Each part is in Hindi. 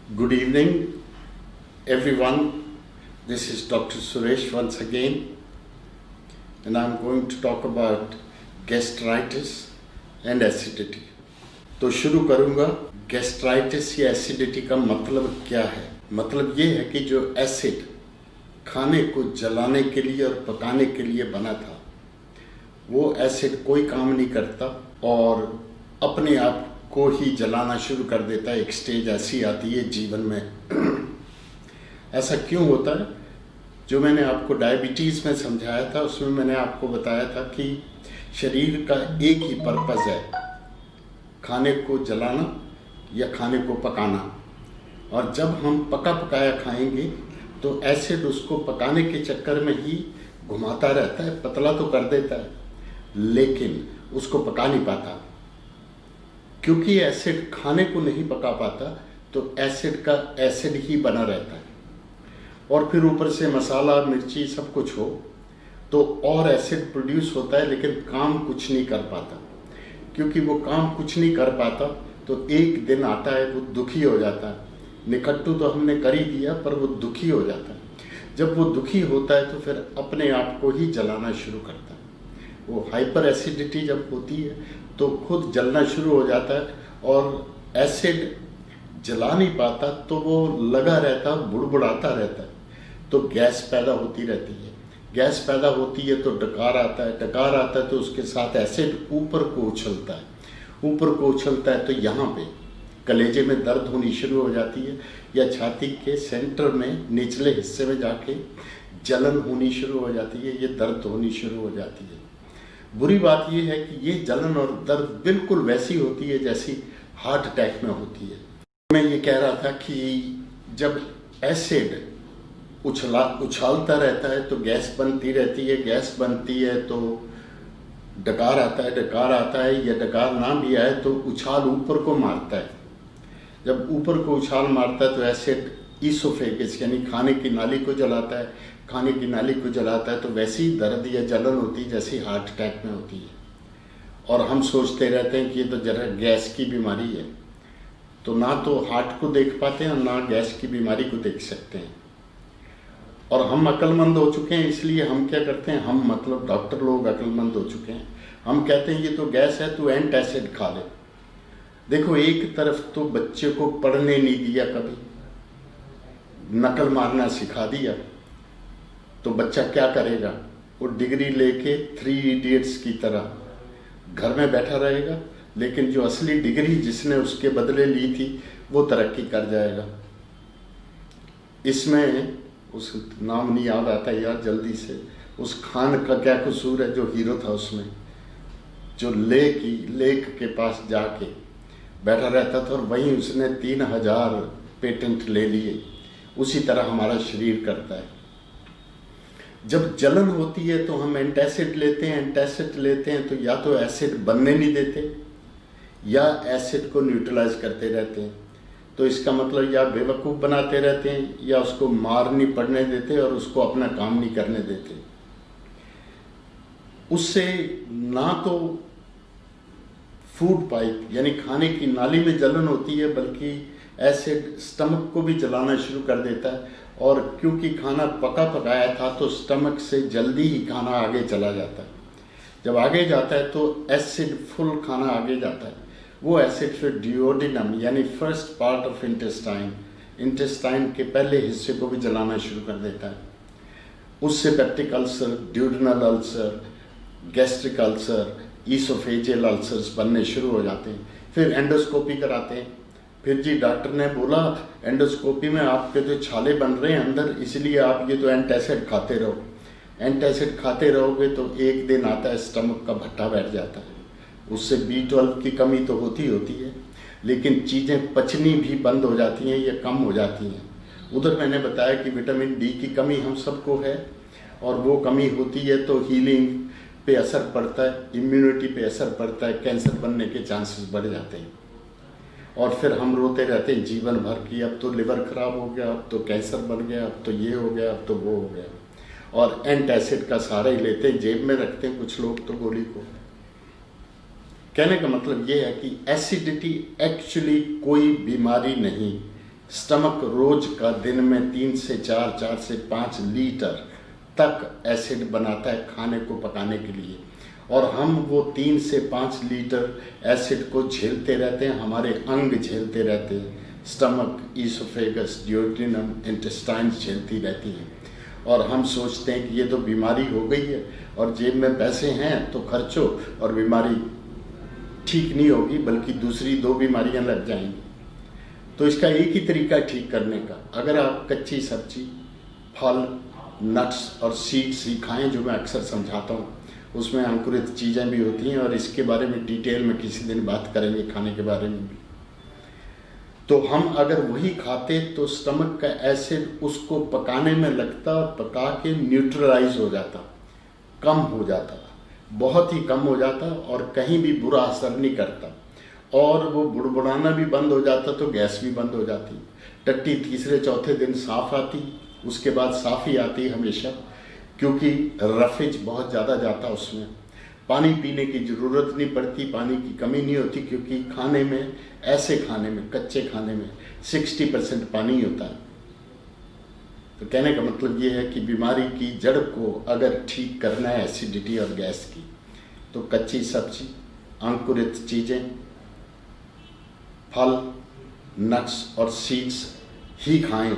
Good evening, everyone. This is Dr. Suresh once again, and I'm going to talk about gastritis and acidity. तो शुरू करूंगा। गैस्ट्राइटिस या एसिडिटी का मतलब क्या है? मतलब ये है कि जो एसिड खाने को जलाने के लिए और पकाने के लिए बना था, वो एसिड कोई काम नहीं करता और अपने आप को ही जलाना शुरू कर देता है। एक स्टेज ऐसी आती है जीवन में। ऐसा क्यों होता है? जो मैंने आपको डायबिटीज़ में समझाया था, उसमें मैंने आपको बताया था कि शरीर का एक ही पर्पज़ है, खाने को जलाना या खाने को पकाना। और जब हम पका पकाया खाएंगे तो एसिड उसको पकाने के चक्कर में ही घुमाता रहता है, पतला तो कर देता है लेकिन उसको पका नहीं पाता। क्योंकि एसिड खाने को नहीं पका पाता तो एसिड का एसिड ही बना रहता है, और फिर ऊपर से मसाला मिर्ची सब कुछ हो तो और एसिड प्रोड्यूस होता है, लेकिन काम कुछ नहीं कर पाता। क्योंकि वो काम कुछ नहीं कर पाता तो एक दिन आता है वो दुखी हो जाता है। निकट्टू तो हमने कर ही दिया, पर वो दुखी हो जाता है। जब वो दुखी होता है तो फिर अपने आप को ही जलाना शुरू करता है। वो हाइपर एसिडिटी जब होती है तो खुद जलना शुरू हो जाता है, और एसिड जला नहीं पाता तो वो लगा रहता, बुड़बुड़ाता रहता है, तो गैस पैदा होती रहती है। गैस पैदा होती है तो डकार आता है, डकार आता है तो उसके साथ एसिड ऊपर को उछलता है। ऊपर को उछलता है तो यहाँ पे कलेजे में दर्द होनी शुरू हो जाती है, या छाती के सेंटर में निचले हिस्से में जाके जलन होनी शुरू हो जाती है, ये दर्द होनी शुरू हो जाती है। बुरी बात यह है कि ये जलन और दर्द बिल्कुल वैसी होती है जैसी हार्ट अटैक में होती है। मैं ये कह रहा था कि जब एसिड उछालता रहता है तो गैस बनती रहती है, गैस बनती है तो डकार आता है, डकार आता है, या डकार ना भी आए तो उछाल ऊपर को मारता है। जब ऊपर को उछाल मारता है तो एसिड ईसोफेगस यानी खाने की नाली को जलाता है। खाने की नाली को जलाता है तो वैसी दर्द या जलन होती है जैसी हार्ट अटैक में होती है। और हम सोचते रहते हैं कि ये तो जरा गैस की बीमारी है, तो ना तो हार्ट को देख पाते हैं और ना गैस की बीमारी को देख सकते हैं। और हम अक्लमंद हो चुके हैं, इसलिए हम क्या करते हैं, हम मतलब डॉक्टर लोग अक्लमंद हो चुके हैं। हम कहते हैं ये तो गैस है, तू एंटासिड खा ले। देखो, एक तरफ तो बच्चे को पढ़ने नहीं दिया, कभी नकल मारना सिखा दिया, तो बच्चा क्या करेगा? वो डिग्री लेके 3 इडियट्स की तरह घर में बैठा रहेगा, लेकिन जो असली डिग्री जिसने उसके बदले ली थी वो तरक्की कर जाएगा। इसमें उस नाम नहीं याद आता यार जल्दी से, उस खान का क्या कसूर है जो हीरो था उसमें, जो लेक के पास जाके बैठा रहता था और वहीं उसने 3000 पेटेंट ले लिए। उसी तरह हमारा शरीर करता है। जब जलन होती है तो हम एंटासिड लेते हैं, एंटासिड लेते हैं तो या तो एसिड बनने नहीं देते या एसिड को न्यूट्रलाइज करते रहते हैं। तो इसका मतलब या बेवकूफ़ बनाते रहते हैं या उसको मार नहीं पड़ने देते और उसको अपना काम नहीं करने देते। उससे ना तो फूड पाइप यानी खाने की नाली में जलन होती है, बल्कि एसिड स्टमक को भी जलाना शुरू कर देता है। और क्योंकि खाना पका पकाया था तो स्टमक से जल्दी ही खाना आगे चला जाता है। जब आगे जाता है तो एसिड फुल खाना आगे जाता है। वो एसिड फिर डिओडिनम यानी फर्स्ट पार्ट ऑफ इंटेस्टाइन के पहले हिस्से को भी जलाना शुरू कर देता है। उससे peptic ulcer, duodenal ulcer, gastric ulcer, oesophageal ulcers बनने शुरू हो जाते हैं। फिर एंडोस्कोपी कराते हैं। फिर जी डॉक्टर ने बोला एंडोस्कोपी में आपके जो छाले बन रहे हैं अंदर, इसलिए आप ये तो एंटासिड खाते रहो। एंटासिड खाते रहोगे तो एक दिन आता है स्टमक का भट्टा बैठ जाता है। उससे B12 की कमी तो होती है, लेकिन चीज़ें पचनी भी बंद हो जाती हैं या कम हो जाती हैं। उधर मैंने बताया कि विटामिन D की कमी हम सबको है, और वो कमी होती है तो हीलिंग पे असर पड़ता है, इम्यूनिटी पे असर पड़ता है, कैंसर बनने के चांसेस बढ़ जाते हैं। और फिर हम रोते रहते हैं जीवन भर कि अब तो लिवर खराब हो गया, अब तो कैंसर बन गया, अब तो ये हो गया, अब तो वो हो गया। और एंटासिड का सहारा ही लेते हैं, जेब में रखते हैं कुछ लोग तो गोली को। कहने का मतलब ये है कि एसिडिटी एक्चुअली कोई बीमारी नहीं, स्टमक रोज का दिन में 3 से 4, 4 से 5 लीटर तक एसिड बनाता है खाने को पकाने के लिए, और हम वो 3 से 5 लीटर एसिड को झेलते रहते हैं, हमारे अंग झेलते रहते हैं, स्टमक, ईसोफेगस, ड्यूडेनम, इंटेस्टाइन्स झेलती रहती हैं, और हम सोचते हैं कि ये तो बीमारी हो गई है और जेब में पैसे हैं तो खर्चो और बीमारी ठीक नहीं होगी बल्कि दूसरी 2 बीमारियां लग जाएंगी। तो इसका एक ही तरीका ठीक करने का, अगर आप कच्ची सब्जी, फल, नट्स और सीड्स ही खाएं, जो मैं अक्सर समझाता हूँ, उसमें अंकुरित चीज़ें भी होती हैं और इसके बारे में डिटेल में किसी दिन बात करेंगे, खाने के बारे में भी। तो हम अगर वही खाते तो स्टमक का एसिड उसको पकाने में लगता और पका के न्यूट्रलाइज हो जाता, कम हो जाता, बहुत ही कम हो जाता और कहीं भी बुरा असर नहीं करता, और वो बुड़बुड़ाना भी बंद हो जाता, तो गैस भी बंद हो जाती, टट्टी तीसरे चौथे दिन साफ आती, उसके बाद साफ ही आती हमेशा, क्योंकि रफेज बहुत ज़्यादा जाता उसमें। पानी पीने की ज़रूरत नहीं पड़ती, पानी की कमी नहीं होती, क्योंकि खाने में, ऐसे खाने में, कच्चे खाने में 60% पानी होता है। तो कहने का मतलब ये है कि बीमारी की जड़ को अगर ठीक करना है, एसिडिटी और गैस की, तो कच्ची सब्जी, अंकुरित चीज़ें, फल, नट्स और सीड्स ही खाएं,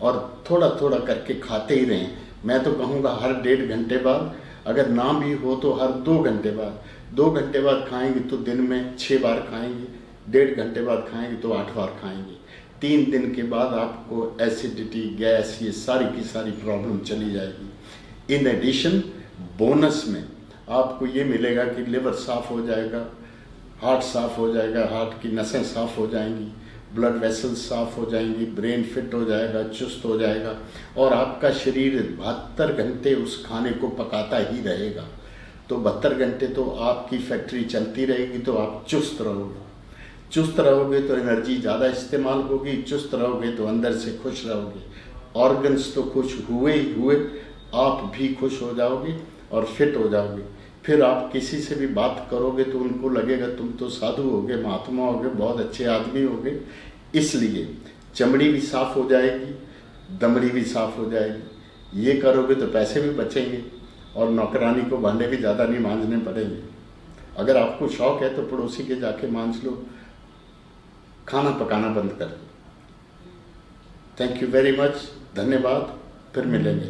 और थोड़ा थोड़ा करके खाते ही रहें। मैं तो कहूँगा हर 1.5 घंटे बाद, अगर ना भी हो तो हर 2 घंटे बाद, 2 घंटे बाद खाएंगे तो दिन में 6 बार खाएंगे, 1.5 घंटे बाद खाएंगे तो 8 बार खाएंगे। 3 दिन के बाद आपको एसिडिटी, गैस, ये सारी की सारी प्रॉब्लम चली जाएगी। इन एडिशन बोनस में आपको ये मिलेगा कि लिवर साफ हो जाएगा, हार्ट साफ हो जाएगा, हार्ट की नसें साफ हो जाएंगी, ब्लड वेसल्स साफ हो जाएंगी, ब्रेन फिट हो जाएगा, चुस्त हो जाएगा, और आपका शरीर 72 घंटे उस खाने को पकाता ही रहेगा। तो 72 घंटे तो आपकी फैक्ट्री चलती रहेगी, तो आप चुस्त रहोगे। चुस्त रहोगे तो एनर्जी ज़्यादा इस्तेमाल होगी, चुस्त रहोगे तो अंदर से खुश रहोगे, ऑर्गन्स तो खुश हुए ही हुए, आप भी खुश हो जाओगे और फिट हो जाओगे। फिर आप किसी से भी बात करोगे तो उनको लगेगा तुम तो साधु होगे, महात्मा होगे, बहुत अच्छे आदमी होगे। इसलिए चमड़ी भी साफ हो जाएगी, दमड़ी भी साफ हो जाएगी। ये करोगे तो पैसे भी बचेंगे और नौकरानी को भांडे भी ज़्यादा नहीं मांजने पड़ेंगे। अगर आपको शौक है तो पड़ोसी के जाके मांज लो, खाना पकाना बंद कर दो। थैंक यू वेरी मच, धन्यवाद, फिर मिलेंगे।